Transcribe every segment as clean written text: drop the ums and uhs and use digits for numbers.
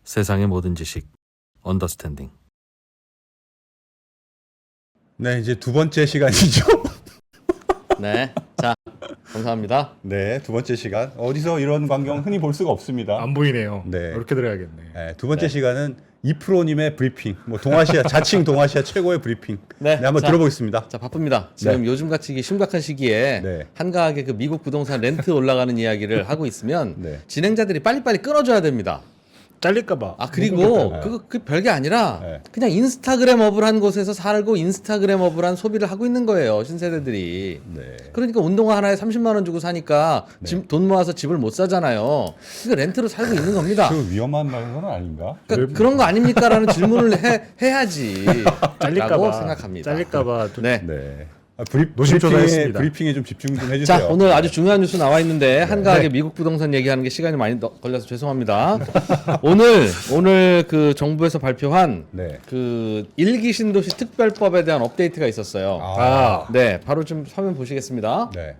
세상의 모든 지식 언더스탠딩. 네, 이제 두 번째 시간이죠. 네, 자 감사합니다. 네, 두 번째 시간. 어디서 이런 광경 흔히 볼 수가 없습니다. 안 보이네요. 네. 이렇게 들어야겠네. 네, 두 번째 시간은 이프로님의 브리핑, 뭐 동아시아 자칭 동아시아 최고의 브리핑. 네, 한번 자, 들어보겠습니다. 자 바쁩니다. 지금 요즘같이 이게 심각한 시기에 네. 한가하게 그 미국 부동산 렌트 올라가는 이야기를 하고 있으면 네. 진행자들이 빨리빨리 끊어줘야 됩니다. 잘릴까봐. 아 그리고 네. 그 별게 아니라 네. 그냥 인스타그램 업을 한 곳에서 살고 인스타그램 업을 한 소비를 하고 있는 거예요, 신세대들이. 네. 그러니까 운동화 하나에 30만 원 주고 사니까 돈 모아서 집을 못 사잖아요. 그러니까 렌트로 살고 있는 겁니다. 그 위험한 말은 아닌가? 그러니까 그런 거 아닙니까라는 질문을 해야지 라고 잘릴까봐. 생각합니다. 잘릴까봐. 좀 네. 네. 노심초사했습니다. 브리핑에 좀 집중 좀 해주세요. 자, 오늘 아주 중요한 뉴스 나와 있는데 한가하게 미국 부동산 얘기하는 게 시간이 많이 걸려서 죄송합니다. 오늘 그 정부에서 발표한 네. 그 일기 신도시 특별법에 대한 업데이트가 있었어요. 네, 바로 좀 화면 보시겠습니다. 네.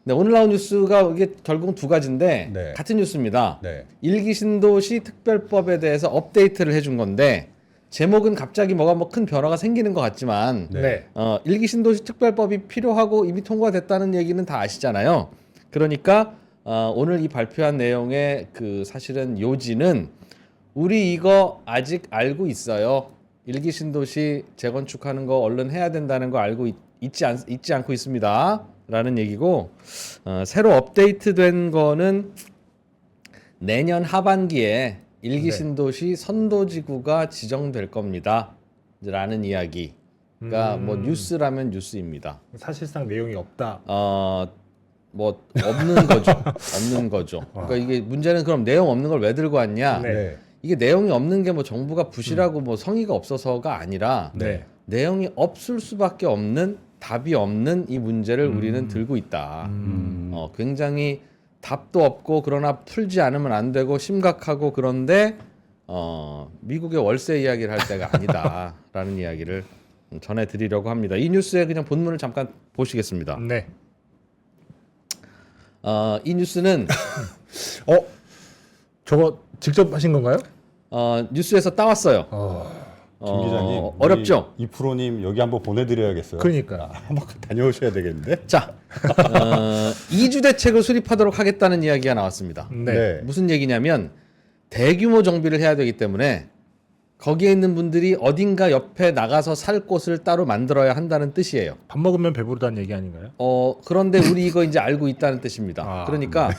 네, 오늘 나온 뉴스가 이게 결국 두 가지인데 네. 같은 뉴스입니다. 네. 일기 신도시 특별법에 대해서 업데이트를 해준 건데 제목은 갑자기 뭐가 뭐 큰 변화가 생기는 것 같지만 네. 일기 신도시 특별법이 필요하고 이미 통과됐다는 얘기는 다 아시잖아요. 그러니까 오늘 이 발표한 내용의 그 사실은 요지는 우리 이거 아직 알고 있어요. 일기 신도시 재건축하는 거 얼른 해야 된다는 거 알고 있지 않고 있습니다. 라는 얘기고 새로 업데이트된 거는 내년 하반기에 일기 신도시 선도지구가 지정될 겁니다. 라는 이야기가 뭐 뉴스라면 뉴스입니다. 사실상 내용이 없다. 뭐 없는 거죠. 없는 거죠. 그러니까 이게 문제는 그럼 내용 없는 걸 왜 들고 왔냐? 네. 네. 이게 내용이 없는 게 뭐 정부가 부실하고 뭐 성의가 없어서가 아니라 네. 내용이 없을 수밖에 없는 답이 없는 이 문제를 우리는 들고 있다. 굉장히 답도 없고 그러나 풀지 않으면 안 되고 심각하고 그런데 미국의 월세 이야기를 할 때가 아니다라는 이야기를 전해드리려고 합니다. 이 뉴스의 그냥 본문을 잠깐 보시겠습니다. 네. 이 뉴스는 저거 직접 하신 건가요? 뉴스에서 따왔어요. 김 기자님. 어렵죠? 이프로님 여기 한번 보내드려야겠어요. 그러니까. 한번 다녀오셔야 되겠는데. 자, 2주 대책을 수립하도록 하겠다는 이야기가 나왔습니다. 네. 무슨 얘기냐면 대규모 정비를 해야 되기 때문에 거기에 있는 분들이 어딘가 옆에 나가서 살 곳을 따로 만들어야 한다는 뜻이에요. 밥 먹으면 배부르다는 얘기 아닌가요? 그런데 우리 이거 이제 알고 있다는 뜻입니다. 아, 그러니까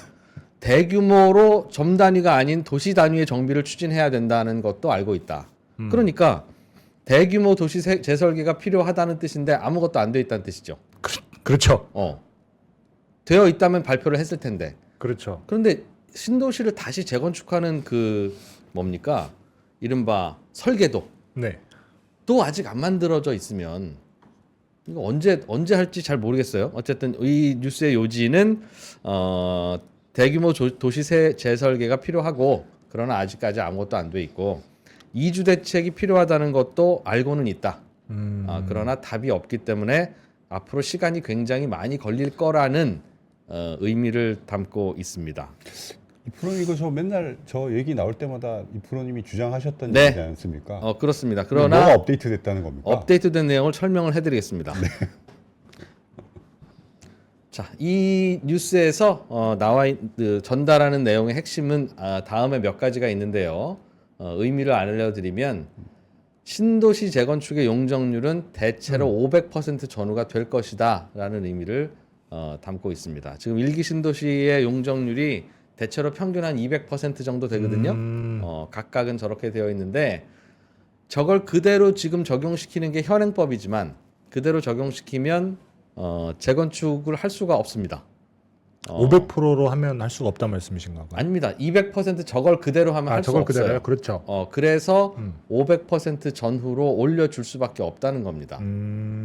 대규모로 점 단위가 아닌 도시 단위의 정비를 추진해야 된다는 것도 알고 있다. 그러니까 대규모 도시 재설계가 필요하다는 뜻인데 아무것도 안 돼 있다는 뜻이죠. 그렇죠. 되어 있다면 발표를 했을 텐데. 그렇죠. 그런데 신도시를 다시 재건축하는 그 뭡니까? 이른바 설계도 네. 또 아직 안 만들어져 있으면 이거 언제 할지 잘 모르겠어요. 어쨌든 이 뉴스의 요지는 대규모 도시 재설계가 필요하고 그러나 아직까지 아무것도 안 돼 있고 2주 대책이 필요하다는 것도 알고는 있다. 그러나 답이 없기 때문에 앞으로 시간이 굉장히 많이 걸릴 거라는 의미를 담고 있습니다. 이프로님 이거 저 맨날 저 얘기 나올 때마다 이프로님이 주장하셨던 네. 얘기지 않습니까? 그렇습니다. 뭐가 그러나 업데이트됐다는 겁니까? 업데이트된 내용을 설명을 해드리겠습니다. 자, 이 뉴스에서 전달하는 내용의 핵심은 다음에 몇 가지가 있는데요. 의미를 알려드리면 신도시 재건축의 용적률은 대체로 500% 전후가 될 것이다라는 의미를 담고 있습니다. 지금 일기 신도시의 용적률이 대체로 평균 한 200% 정도 되거든요. 각각은 저렇게 되어 있는데 저걸 그대로 지금 적용시키는 게 현행법이지만 그대로 적용시키면 재건축을 할 수가 없습니다. 500%로 하면 할 수가 없다는 말씀이신가요? 아닙니다. 200% 저걸 그대로 하면 할 수 저걸 없어요. 그대로요? 그렇죠. 그래서 500% 전후로 올려줄 수밖에 없다는 겁니다.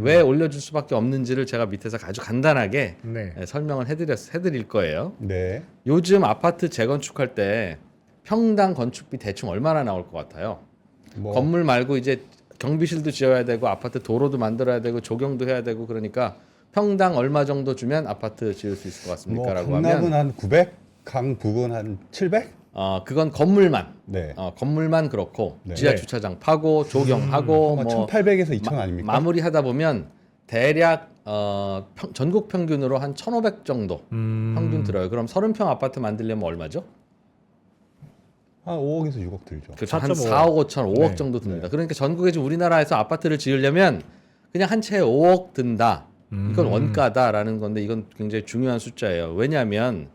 왜 올려줄 수밖에 없는지를 제가 밑에서 아주 간단하게 네. 설명을 해드릴 거예요. 네. 요즘 아파트 재건축할 때 평당 건축비 대충 얼마나 나올 것 같아요? 건물 말고 이제 경비실도 지어야 되고 아파트 도로도 만들어야 되고 조경도 해야 되고 그러니까 평당 얼마 정도 주면 아파트 지을 수 있을 것 같습니까? 라고 강남은 하면 한 900, 강북은 한 700? 그건 건물만 네. 건물만 그렇고 네. 지하 주차장 파고 조경하고 아마 뭐 1,800에서 2,000 아닙니까? 마무리하다 보면 대략 전국 평균으로 한 1,500 정도 평균 들어요. 그럼 30평 아파트 만들려면 얼마죠? 한 5억에서 6억 들죠. 그렇죠. 한 4.5억. 4억 5천 5억 네. 정도 듭니다. 그러니까 전국에 지금 우리나라에서 아파트를 지으려면 그냥 한 채에 5억 든다. 이건 원가다라는 건데 이건 굉장히 중요한 숫자예요. 왜냐하면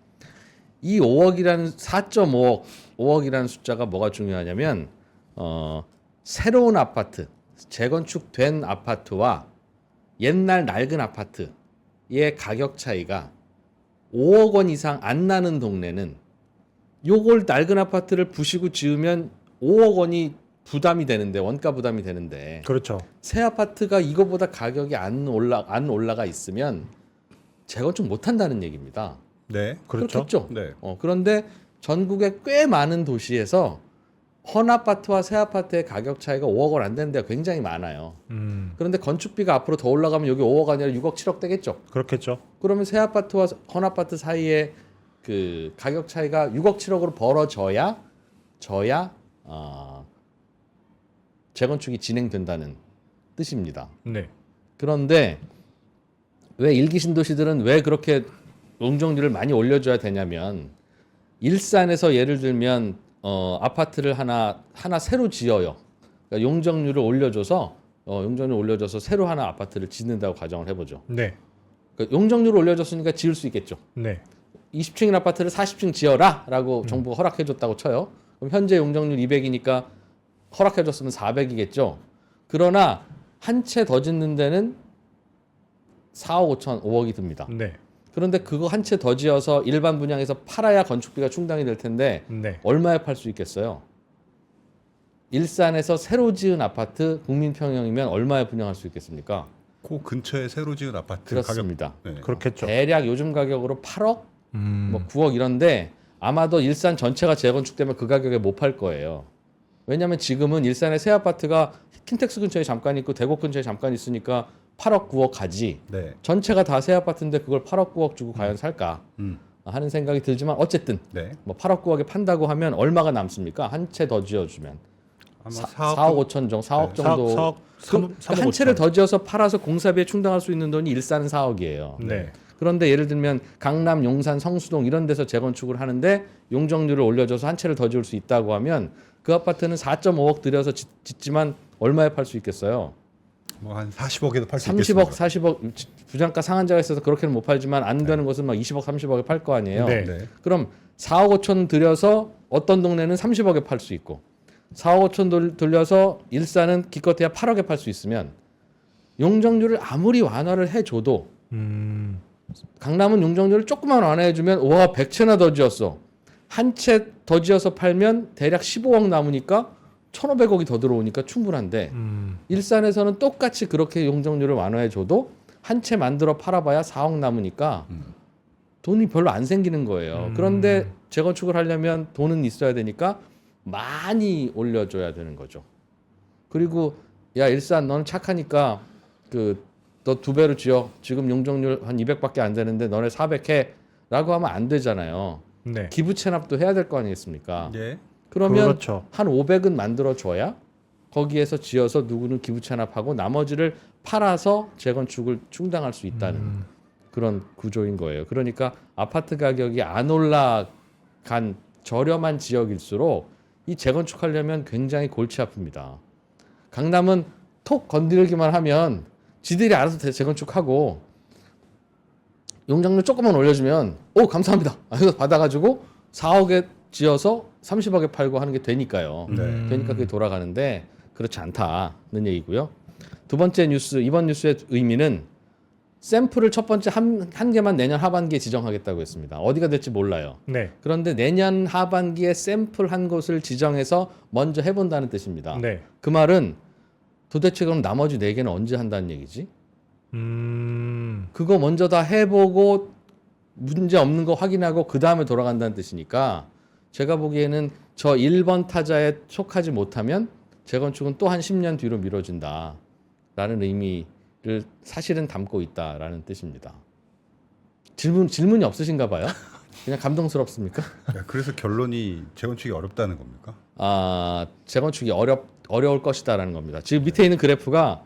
이 5억이라는 5억이라는 숫자가 뭐가 중요하냐면 새로운 아파트, 재건축된 아파트와 옛날 낡은 아파트의 가격 차이가 5억 원 이상 안 나는 동네는 요걸 낡은 아파트를 부시고 지으면 5억 원이 부담이 되는데 원가 부담이 되는데 그렇죠. 새 아파트가 이거보다 가격이 안 올라가 있으면 재건축 못 한다는 얘기입니다. 네. 그렇죠. 그렇겠죠. 네. 그런데 전국의 꽤 많은 도시에서 헌 아파트와 새 아파트의 가격 차이가 5억 원 안 되는 데가 굉장히 많아요. 그런데 건축비가 앞으로 더 올라가면 여기 5억 아니라 6억 7억 되겠죠. 그렇겠죠. 그러면 새 아파트와 헌 아파트 사이에 그 가격 차이가 6억 7억으로 벌어져야 재건축이 진행된다는 뜻입니다. 네. 그런데 왜 일기 신도시들은 왜 그렇게 용적률을 많이 올려줘야 되냐면 일산에서 예를 들면 아파트를 하나 새로 지어요. 그러니까 용적률을 올려줘서 새로 하나 아파트를 짓는다고 가정을 해보죠. 네. 그러니까 용적률을 올려줬으니까 지을 수 있겠죠. 네. 20층인 아파트를 40층 지어라라고 정부가 허락해줬다고 쳐요. 그럼 현재 용적률 200이니까 허락해줬으면 400이겠죠. 그러나 한 채 더 짓는 데는 4억 5천 5억이 듭니다. 네. 그런데 그거 한 채 더 지어서 일반 분양에서 팔아야 건축비가 충당이 될 텐데 네. 얼마에 팔 수 있겠어요? 일산에서 새로 지은 아파트 국민평형이면 얼마에 분양할 수 있겠습니까? 그 근처에 새로 지은 아파트 그렇습니다. 가격. 네. 그렇겠죠. 대략 요즘 가격으로 8억, 뭐 9억 이런데 아마도 일산 전체가 재건축되면 그 가격에 못 팔 거예요. 왜냐하면 지금은 일산의 새 아파트가 킨텍스 근처에 잠깐 있고 대곡 근처에 잠깐 있으니까 8억 9억 가지. 네. 전체가 다 새 아파트인데 그걸 8억 9억 주고 과연 살까 하는 생각이 들지만 어쨌든 네. 뭐 8억 9억에 판다고 하면 얼마가 남습니까? 한 채 더 지어주면 아마 4억 5천 정도, 4억 정도. 4억, 한 채를 더 지어서 팔아서 공사비에 충당할 수 있는 돈이 일산은 4억이에요. 네. 그런데 예를 들면 강남, 용산, 성수동 이런 데서 재건축을 하는데 용적률을 올려줘서 한 채를 더 지을 수 있다고 하면 그 아파트는 4.5억 들여서 짓지만 얼마에 팔 수 있겠어요? 뭐 한 40억에도 팔 수 30억, 있겠습니다. 40억 부장가 상한자가 있어서 그렇게는 못 팔지만 안 되는 곳은 막 20억, 30억에 팔 거 아니에요. 네. 네. 그럼 4억 5천 들여서 어떤 동네는 30억에 팔 수 있고 4억 5천 돌려서 일산은 기껏해야 8억에 팔 수 있으면 용적률을 아무리 완화를 해줘도 강남은 용적률을 조금만 완화해주면 와 100채나 더 지었어. 한 채 더 지어서 팔면 대략 15억 남으니까 1,500억이 더 들어오니까 충분한데 일산에서는 똑같이 그렇게 용적률을 완화해줘도 한 채 만들어 팔아봐야 4억 남으니까 돈이 별로 안 생기는 거예요. 그런데 재건축을 하려면 돈은 있어야 되니까 많이 올려줘야 되는 거죠. 그리고 야 일산 너는 착하니까 너 2배로 지어. 지금 용적률 한 200밖에 안 되는데 너네 400해라고 하면 안 되잖아요. 네. 기부 체납도 해야 될 거 아니겠습니까? 예. 그러면 그렇죠. 한 500은 만들어 줘야 거기에서 지어서 누구는 기부 체납하고 나머지를 팔아서 재건축을 충당할 수 있다는 그런 구조인 거예요. 그러니까 아파트 가격이 안 올라간 저렴한 지역일수록 이 재건축하려면 굉장히 골치 아픕니다. 강남은 톡 건드리기만 하면 지들이 알아서 재건축하고 용적률 조금만 올려주면 오 감사합니다. 그래서 받아가지고 4억에 지어서 30억에 팔고 하는 게 되니까요. 네. 그러니까 그게 돌아가는데 그렇지 않다는 얘기고요. 두 번째 뉴스, 이번 뉴스의 의미는 샘플을 첫 번째 한 개만 내년 하반기에 지정하겠다고 했습니다. 어디가 될지 몰라요. 네. 그런데 내년 하반기에 샘플 한 곳을 지정해서 먼저 해본다는 뜻입니다. 네. 그 말은 도대체 그럼 나머지 4개는 언제 한다는 얘기지? 그거 먼저 다 해보고 문제 없는 거 확인하고 그 다음에 돌아간다는 뜻이니까 제가 보기에는 저 1번 타자에 속하지 못하면 재건축은 또 한 10년 뒤로 미뤄진다라는 의미를 사실은 담고 있다라는 뜻입니다. 질문이 없으신가 봐요? 그냥 감동스럽습니까? 야, 그래서 결론이 재건축이 어렵다는 겁니까? 재건축이 어려울 것이다라는 겁니다. 지금 밑에 있는 그래프가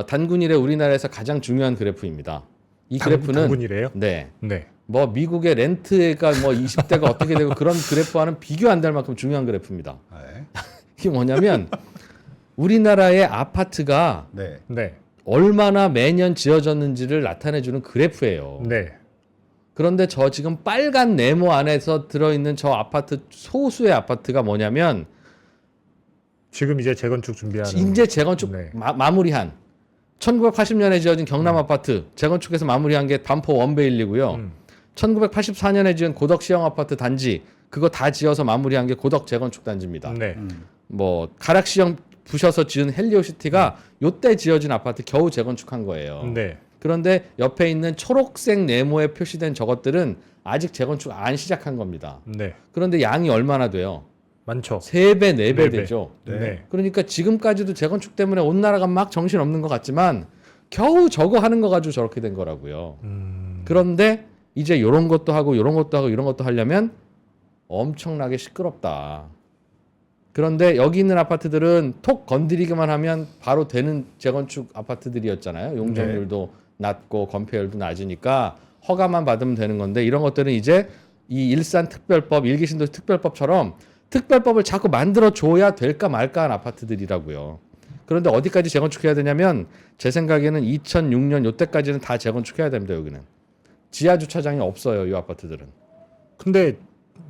단군 이래 우리나라에서 가장 중요한 그래프입니다. 이 그래프는 단군이래요? 네. 네. 뭐 미국의 렌트가 뭐 20대가 어떻게 되고 그런 그래프와는 비교 안 될 만큼 중요한 그래프입니다. 네. 이게 뭐냐면 우리나라의 아파트가 네. 네. 얼마나 매년 지어졌는지를 나타내주는 그래프예요. 네. 그런데 저 지금 빨간 네모 안에서 들어있는 저 아파트 소수의 아파트가 뭐냐면 지금 이제 재건축 준비하는. 이제 재건축 네. 마무리한 1980년에 지어진 경남 아파트 재건축해서 마무리한 게 반포 원베일리고요. 1984년에 지은 고덕 시형 아파트 단지 그거 다 지어서 마무리한 게 고덕 재건축 단지입니다. 네. 뭐 가락시형 부셔서 지은 헬리오시티가 요때 지어진 아파트 겨우 재건축한 거예요. 네. 그런데 옆에 있는 초록색 네모에 표시된 저것들은 아직 재건축 안 시작한 겁니다. 네. 그런데 양이 얼마나 돼요? 많죠. 3배, 4배 네 배. 되죠. 네. 그러니까 지금까지도 재건축 때문에 온 나라가 막 정신 없는 것 같지만 겨우 저거 하는 거 가지고 저렇게 된 거라고요. 그런데 이제 요런 것도 하고 요런 것도 하고 이런 것도 하려면 엄청나게 시끄럽다. 그런데 여기 있는 아파트들은 톡 건드리기만 하면 바로 되는 재건축 아파트들이었잖아요. 용적률도 낮고 건폐율도 낮으니까 허가만 받으면 되는 건데 이런 것들은 이제 이 일산특별법, 일기신도시 특별법처럼 특별법을 자꾸 만들어 줘야 될까 말까한 아파트들이라고요. 그런데 어디까지 재건축해야 되냐면 제 생각에는 2006년 요때까지는 다 재건축해야 됩니다. 여기는 지하 주차장이 없어요. 이 아파트들은. 근데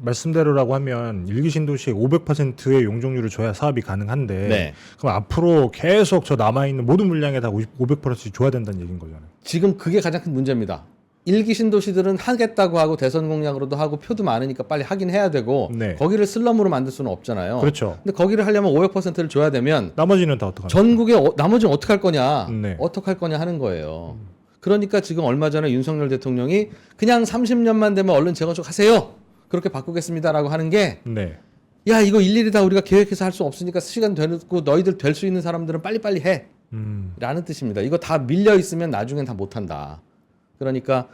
말씀대로라고 하면 일기 신도시에 500%의 용적률을 줘야 사업이 가능한데 네. 그럼 앞으로 계속 저 남아 있는 모든 물량에 다 500%씩 줘야 된다는 얘기인 거잖아요. 지금 그게 가장 큰 문제입니다. 일기 신도시들은 하겠다고 하고 대선 공약으로도 하고 표도 많으니까 빨리 하긴 해야 되고 네. 거기를 슬럼으로 만들 수는 없잖아요. 그렇죠. 근데 거기를 하려면 500%를 줘야 되면 나머지는 다 어떡하나? 전국의 나머지는 어떻게 할 거냐, 네. 어떻게 할 거냐 하는 거예요. 그러니까 지금 얼마 전에 윤석열 대통령이 그냥 30년만 되면 얼른 재건축 하세요. 그렇게 바꾸겠습니다라고 하는 게 네. 야 이거 일일이 다 우리가 계획해서 할 수 없으니까 시간 되고 너희들 될 수 있는 사람들은 빨리빨리 해 라는 뜻입니다. 이거 다 밀려 있으면 나중엔 다 못한다. 그러니까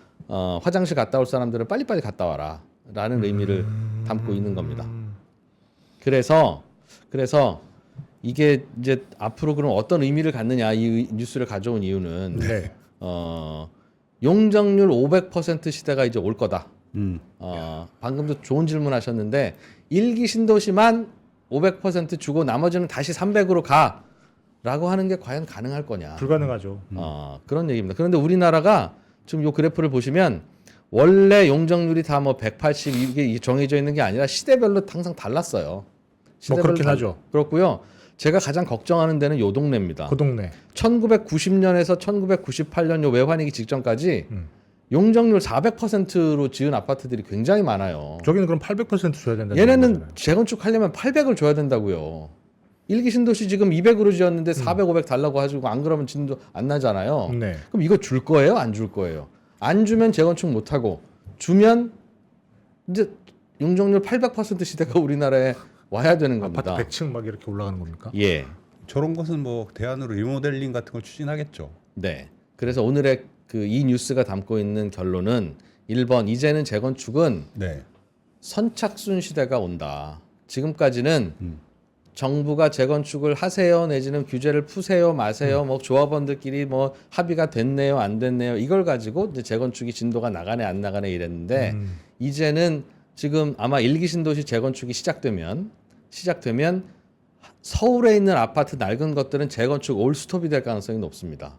화장실 갔다 올 사람들은 빨리빨리 갔다 와라 라는 의미를 담고 있는 겁니다. 그래서 이게 이제 앞으로 그럼 어떤 의미를 갖느냐 이 뉴스를 가져온 이유는 네. 용적률 500% 시대가 이제 올 거다. 음. 방금도 좋은 질문 하셨는데 일기 신도시만 500% 주고 나머지는 다시 300으로 가라고 하는 게 과연 가능할 거냐? 불가능하죠. 그런 얘기입니다. 그런데 우리나라가 지금 요 그래프를 보시면 원래 용적률이 다 뭐 180 이게 정해져 있는 게 아니라 시대별로 항상 달랐어요. 뭐 그렇긴 하죠. 그렇고요. 제가 가장 걱정하는 데는 요 동네입니다. 그 동네. 1990년에서 1998년 요 외환위기 직전까지 용적률 400%로 지은 아파트들이 굉장히 많아요. 저기는 그럼 800% 줘야 된다는 얘네는 얘기잖아요. 재건축하려면 800을 줘야 된다고요. 일기 신도시 지금 200으로 지었는데 400, 500 달라고 하시고 안 그러면 진도 안 나잖아요. 네. 그럼 이거 줄 거예요? 안 줄 거예요? 안 주면 재건축 못 하고 주면 이제 용적률 800% 시대가 우리나라에 와야 되는 겁니다. 아파트 100층 막 이렇게 올라가는 겁니까? 예. 저런 것은 뭐 대안으로 리모델링 같은 걸 추진하겠죠. 네. 그래서 오늘의 그 이 뉴스가 담고 있는 결론은 1번 이제는 재건축은 네. 선착순 시대가 온다. 지금까지는 정부가 재건축을 하세요 내지는 규제를 푸세요 마세요 뭐 조합원들끼리 뭐 합의가 됐네요 안 됐네요 이걸 가지고 이제 재건축이 진도가 나가네 안 나가네 이랬는데 이제는 지금 아마 일기 신도시 재건축이 시작되면 서울에 있는 아파트 낡은 것들은 재건축 올 스톱이 될 가능성이 높습니다.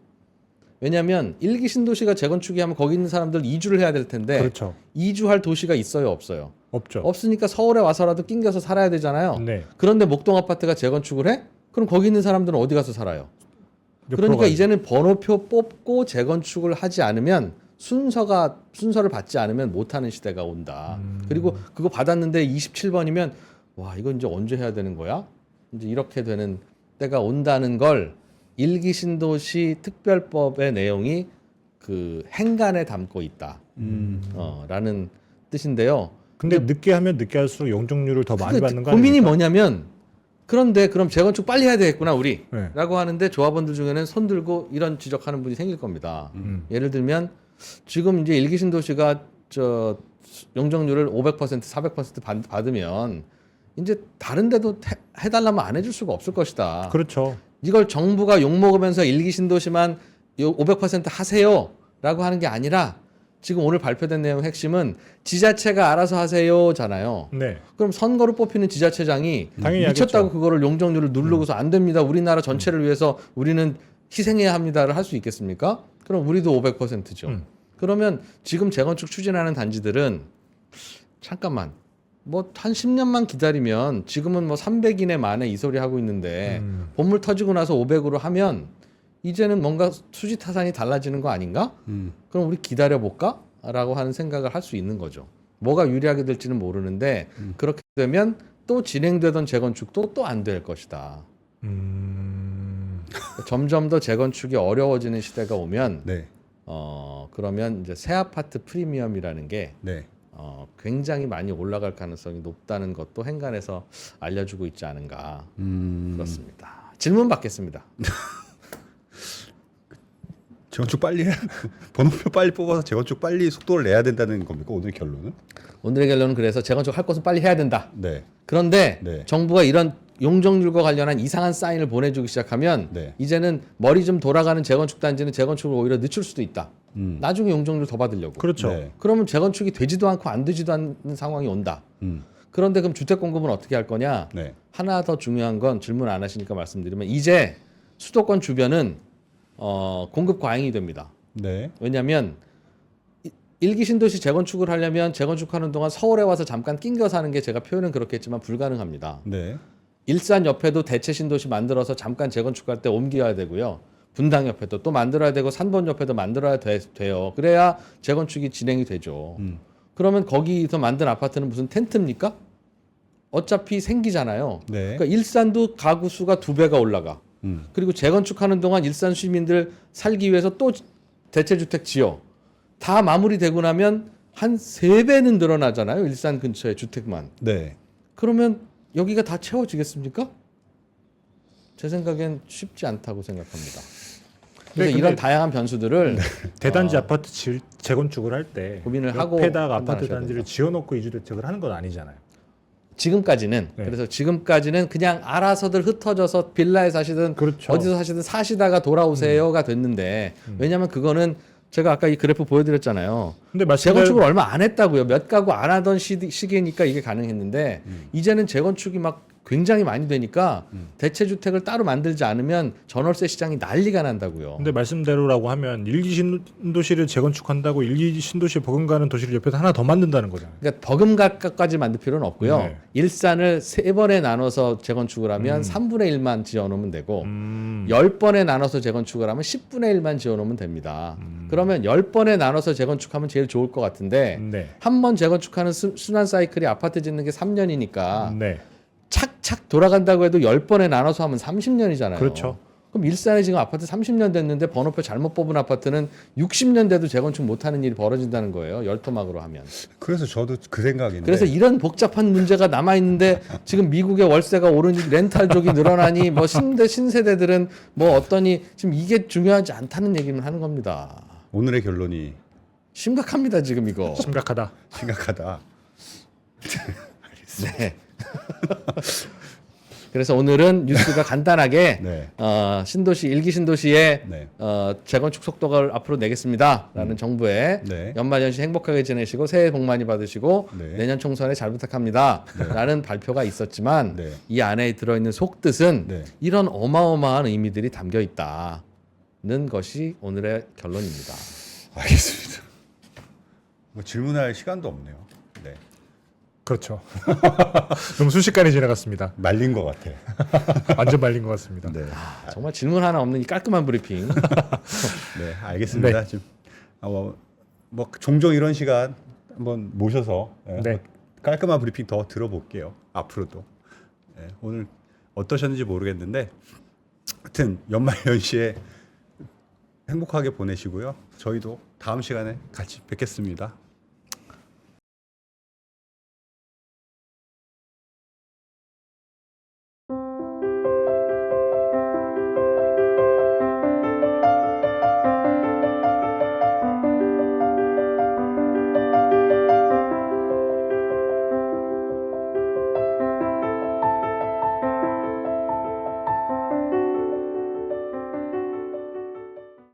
왜냐하면 일기 신도시가 재건축이 하면 거기 있는 사람들 이주를 해야 될 텐데 그렇죠. 이주할 도시가 있어요 없어요? 없죠. 없으니까 서울에 와서라도 낑겨서 살아야 되잖아요. 네. 그런데 목동 아파트가 재건축을 해? 그럼 거기 있는 사람들은 어디 가서 살아요? 그러니까 가야죠. 이제는 번호표 뽑고 재건축을 하지 않으면 순서를 받지 않으면 못하는 시대가 온다. 그리고 그거 받았는데 27번이면 와 이건 이제 언제 해야 되는 거야? 이제 이렇게 되는 때가 온다는 걸 일기 신도시 특별법의 내용이 그 행간에 담고 있다. 라는 뜻인데요. 근데 늦게 하면 늦게 할수록 용적률을 더 많이 받는 거 고민이 아닙니까? 뭐냐면 그런데 그럼 재건축 빨리 해야 되겠구나 우리 네. 라고 하는데 조합원들 중에는 손 들고 이런 지적하는 분이 생길 겁니다. 예를 들면 지금 이제 일기 신도시가 저 용적률을 500%, 400% 받으면 이제 다른 데도 해달라면 안 해줄 수가 없을 것이다. 그렇죠. 이걸 정부가 욕먹으면서 일기 신도시만 500% 하세요라고 하는 게 아니라 지금 오늘 발표된 내용 핵심은 지자체가 알아서 하세요잖아요. 네. 그럼 선거로 뽑히는 지자체장이 당연히 미쳤다고 하겠죠. 그거를 용적률을 누르고서 안 됩니다. 우리나라 전체를 위해서 우리는 희생해야 합니다를 할 수 있겠습니까? 그럼 우리도 500%죠. 그러면 지금 재건축 추진하는 단지들은 잠깐만 뭐 한 10년만 기다리면 지금은 뭐 300인에 만에 이 소리 하고 있는데 본물 터지고 나서 500으로 하면 이제는 뭔가 수지 타산이 달라지는 거 아닌가? 그럼 우리 기다려 볼까? 라고 하는 생각을 할 수 있는 거죠. 뭐가 유리하게 될지는 모르는데 그렇게 되면 또 진행되던 재건축도 또 안 될 것이다. 점점 더 재건축이 어려워지는 시대가 오면 네. 그러면 이제 새 아파트 프리미엄이라는 게 네. 굉장히 많이 올라갈 가능성이 높다는 것도 행간에서 알려주고 있지 않은가. 그렇습니다. 질문 받겠습니다. 재건축 빨리 해. 번호표 빨리 뽑아서 재건축 빨리 속도를 내야 된다는 겁니까? 오늘 결론은? 오늘의 결론은 그래서 재건축 할 것은 빨리 해야 된다. 네. 그런데 네. 정부가 이런 용적률과 관련한 이상한 사인을 보내주기 시작하면 네. 이제는 머리 좀 돌아가는 재건축 단지는 재건축을 오히려 늦출 수도 있다. 나중에 용적률 더 받으려고. 그렇죠. 네. 그러면 재건축이 되지도 않고 안 되지도 않는 상황이 온다. 그런데 그럼 주택 공급은 어떻게 할 거냐? 네. 하나 더 중요한 건 질문 안 하시니까 말씀드리면 이제 수도권 주변은 공급 과잉이 됩니다. 네. 왜냐하면 일기 신도시 재건축을 하려면 재건축하는 동안 서울에 와서 잠깐 낑겨 사는 게 제가 표현은 그렇게 했지만 불가능합니다. 네. 일산 옆에도 대체 신도시 만들어서 잠깐 재건축할 때 옮겨야 되고요. 분당 옆에도 또 만들어야 되고 산본 옆에도 만들어야 돼요. 그래야 재건축이 진행이 되죠. 그러면 거기서 만든 아파트는 무슨 텐트입니까? 어차피 생기잖아요. 네. 그러니까 일산도 가구 수가 2배가 올라가. 그리고 재건축하는 동안 일산 시민들 살기 위해서 또 대체주택 지어. 다 마무리되고 나면 한 3배는 늘어나잖아요. 일산 근처에 주택만. 네. 그러면 여기가 다 채워지겠습니까? 제 생각엔 쉽지 않다고 생각합니다. 그래서 근데 이런 다양한 변수들을 대단지 아파트 재건축을 할 때 고민을 하고 옆에다가 아파트 판단하셔야 단지를 지어놓고 이주대책을 하는 건 아니잖아요. 지금까지는 네. 그래서 지금까지는 그냥 알아서들 흩어져서 빌라에 사시든 그렇죠. 어디서 사시든 사시다가 돌아오세요가 됐는데 왜냐하면 그거는 제가 아까 이 그래프 보여드렸잖아요. 근데 재건축을 얼마 안 했다고요. 몇 가구 안 하던 시기니까 이게 가능했는데 이제는 재건축이 막 굉장히 많이 되니까 대체 주택을 따로 만들지 않으면 전월세 시장이 난리가 난다고요. 근데 말씀대로라고 하면 일기 신도시를 재건축한다고 일기 신도시에 버금가는 도시를 옆에서 하나 더 만든다는 거잖아요. 그러니까 버금가까지 만들 필요는 없고요. 네. 일산을 3번에 나눠서 재건축을 하면 3분의 1만 지어놓으면 되고 10번에 나눠서 재건축을 하면 10분의 1만 지어놓으면 됩니다. 그러면 10번에 나눠서 재건축하면 제일 좋을 것 같은데 네. 한 번 재건축하는 순환 사이클이 아파트 짓는 게 3년이니까 네. 착착 돌아간다고 해도 10번에 나눠서 하면 30년이잖아요. 그렇죠. 그럼 일산에 지금 아파트 30년 됐는데 번호표 잘못 뽑은 아파트는 60년 돼도 재건축 못하는 일이 벌어진다는 거예요. 열토막으로 하면. 그래서 저도 그 생각인데. 그래서 이런 복잡한 문제가 남아 있는데 지금 미국의 월세가 오르니 렌탈족이 늘어나니 뭐 신세대들은 뭐 어떠니 지금 이게 중요하지 않다는 얘기는 하는 겁니다. 오늘의 결론이 심각합니다 지금 이거. 심각하다. 심각하다. 네. 그래서 오늘은 뉴스가 간단하게 네. 신도시 일기 신도시의 네. 재건축 속도를 앞으로 내겠습니다라는 정부의 네. 연말연시 행복하게 지내시고 새해 복 많이 받으시고 네. 내년 총선에 잘 부탁합니다라는 발표가 있었지만 네. 이 안에 들어있는 속뜻은 네. 이런 어마어마한 의미들이 담겨 있다는 것이 오늘의 결론입니다. 알겠습니다. 뭐 질문할 시간도 없네요. 네. 그렇죠. 너무 순식간에 지나갔습니다. 말린 것 같아. 완전 말린 것 같습니다. 네. 정말 질문 하나 없는 이 깔끔한 브리핑. 네, 알겠습니다. 지금 뭐 종종 이런 시간 한번 모셔서 네. 깔끔한 브리핑 더 들어볼게요. 앞으로도. 네, 오늘 어떠셨는지 모르겠는데, 하여튼 연말 연시에 행복하게 보내시고요. 저희도 다음 시간에 같이 뵙겠습니다.